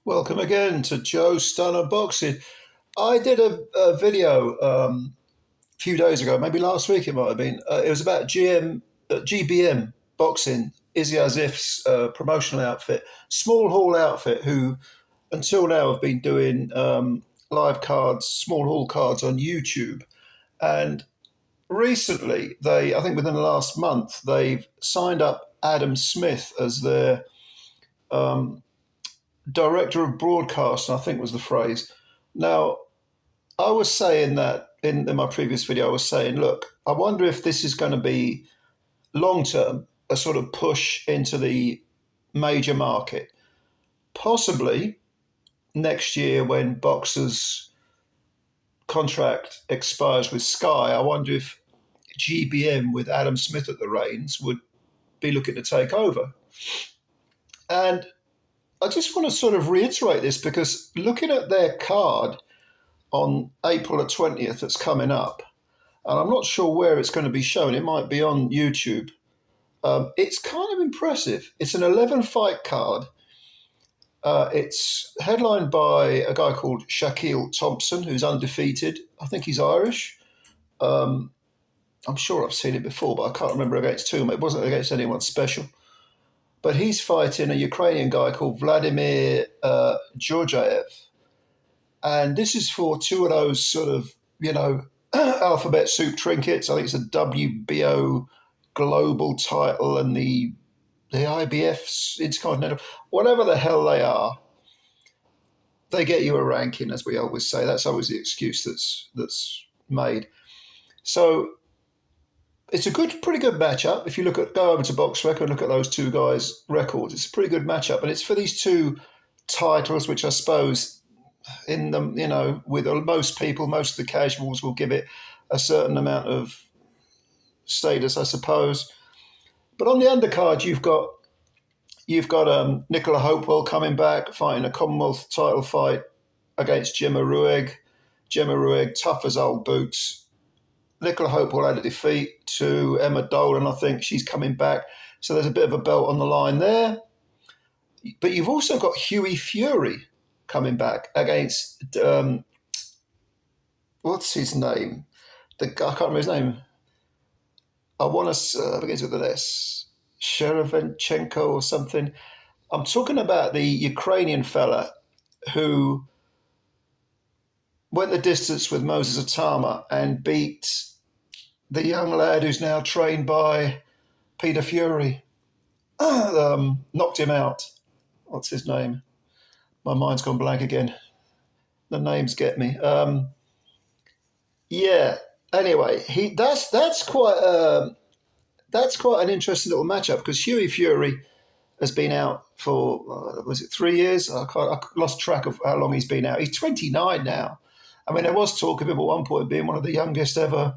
Welcome again to Joe Stunner Boxing. I did a video a few days ago, maybe last week it might have been. It was about GBM Boxing, Izzy Azif's promotional outfit, small hall outfit, who until now have been doing live cards, small hall cards on YouTube. And recently, I think within the last month, they've signed up Adam Smith as their um, director of broadcast, I think was the phrase. Now, I was saying that in my previous video, I was saying, look, I wonder if this is going to be long term, a sort of push into the major market. Possibly next year when Boxer's contract expires with Sky, I wonder if GBM with Adam Smith at the reins would be looking to take over. And I just want to sort of reiterate this because looking at their card on April the 20th that's coming up, and I'm not sure where it's going to be shown, it might be on YouTube. It's kind of impressive. It's an 11 fight card. It's headlined by a guy called Shaquille Thompson, who's undefeated. I think he's Irish. I'm sure I've seen it before, but I can't remember against whom. It wasn't against anyone special. But he's fighting a Ukrainian guy called Vladimir Georgiev. And this is for two of those sort of, alphabet soup trinkets. I think it's a WBO global title and the IBF Intercontinental, whatever the hell they are. They get you a ranking, as we always say. That's always the excuse that's made. So it's a pretty good matchup. If you go over to Box Rec and look at those two guys' records, it's a pretty good matchup. And it's for these two titles, which I suppose in them, with most people, most of the casuals will give it a certain amount of status, I suppose. But on the undercard, you've got Nicola Hopewell coming back, fighting a Commonwealth title fight against Gemma Rueg. Gemma Rueg, tough as old boots. Nicola Hopewell had a defeat to Emma Dolan, I think. She's coming back. So there's a bit of a belt on the line there. But you've also got Hughie Fury coming back against, what's his name? I can't remember his name. I want to begins with an S. Sheravenchenko or something. I'm talking about the Ukrainian fella who went the distance with Moses Atama and beat the young lad who's now trained by Peter Fury. Knocked him out. What's his name? My mind's gone blank again. The names get me. Yeah. Anyway, that's quite an interesting little matchup because Hughie Fury has been out for was it 3 years? I lost track of how long he's been out. He's 29 now. I mean, there was talk of him at one point being one of the youngest ever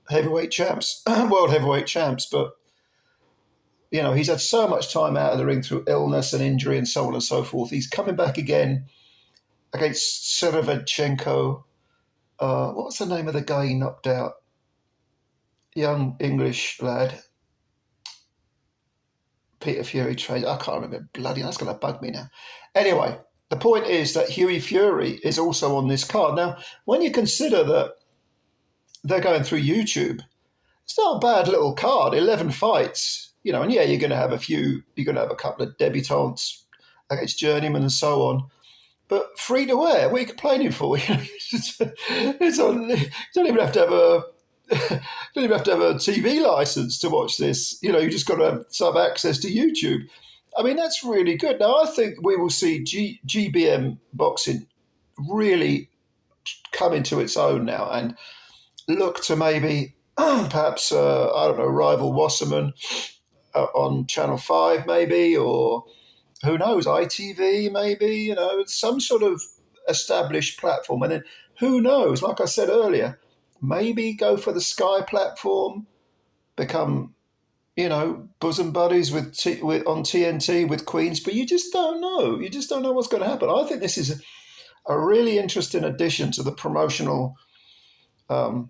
heavyweight champs, world heavyweight champs, but he's had so much time out of the ring through illness and injury and so on and so forth. He's coming back again against Serevenchenko. What's the name of the guy he knocked out? Young English lad. Peter Fury trained. I can't remember. Bloody, that's going to bug me now. Anyway, the point is that Hughie Fury is also on this card. Now, when you consider that they're going through YouTube, it's not a bad little card. 11 fights, and yeah, you're going to have a couple of debutantes against journeymen and so on. But free to wear, what are you complaining for? It's on. You don't even have to have a TV license to watch this. You just got to have some access to YouTube. I mean, that's really good. Now, I think we will see GBM boxing really come into its own now and look to maybe perhaps, rival Wasserman on Channel 5 maybe, or who knows, ITV maybe, some sort of established platform. And then who knows, like I said earlier, maybe go for the Sky platform, become, bosom buddies with on TNT with Queens, but you just don't know. You just don't know what's going to happen. I think this is a really interesting addition to the promotional, to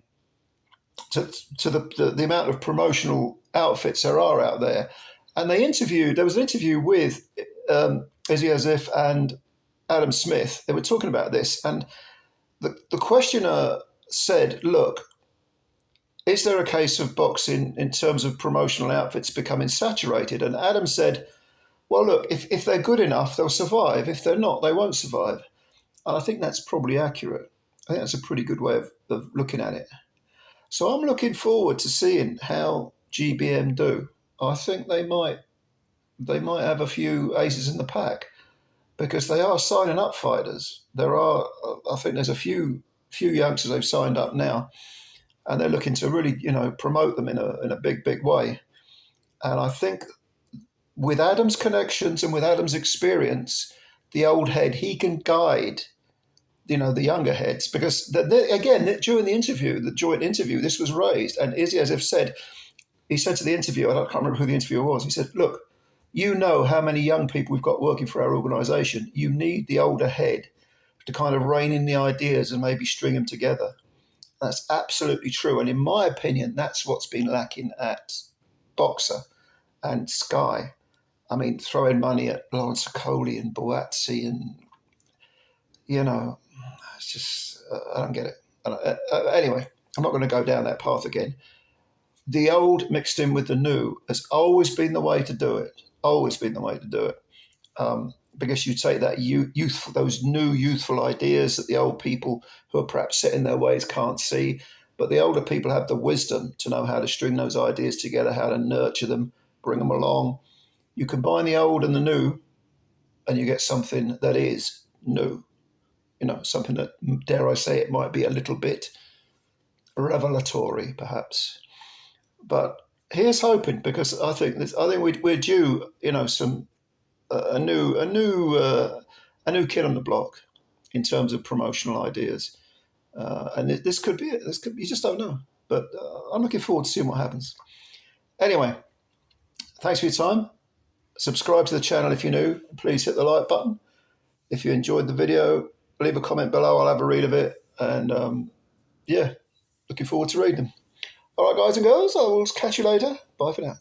the amount of promotional outfits there are out there. And there was an interview with Izzy Azif and Adam Smith, they were talking about this, and the questioner said, look, is there a case of boxing in terms of promotional outfits becoming saturated? And Adam said, well, look, if they're good enough, they'll survive. If they're not, they won't survive. And I think that's probably accurate. I think that's a pretty good way of looking at it. So I'm looking forward to seeing how GBM do. I think they might have a few aces in the pack because they are signing up fighters. I think there's a few youngsters they've signed up now, and they're looking to really, promote them in a big way. And I think with Adam's connections and with Adam's experience, the old head, he can guide, the younger heads. Because, again, during the joint interview, this was raised. And Izzy, as I've said, he said to the interviewer, I can't remember who the interviewer was, he said, look, you know how many young people we've got working for our organisation. You need the older head to kind of rein in the ideas and maybe string them together. That's absolutely true. And in my opinion, that's what's been lacking at Boxer and Sky. I mean, throwing money at Lawrence Coley and Boazzi and, it's just, I don't get it. Anyway, I'm not going to go down that path again. The old mixed in with the new has always been the way to do it. Always been the way to do it. Because you take that those new youthful ideas that the old people who are perhaps set in their ways can't see, but the older people have the wisdom to know how to string those ideas together, how to nurture them, bring them along. You combine the old and the new, and you get something that is new. Something that, dare I say, it might be a little bit revelatory, perhaps. But here's hoping, because I think we're due, some a new kid on the block in terms of promotional ideas, and this could be it. You just don't know. But I'm looking forward to seeing what happens. Anyway, thanks for your time. Subscribe to the channel if you're new. Please hit the like button. If you enjoyed the video, leave a comment below. I'll have a read of it. And looking forward to reading them. All right, guys and girls, I will catch you later. Bye for now.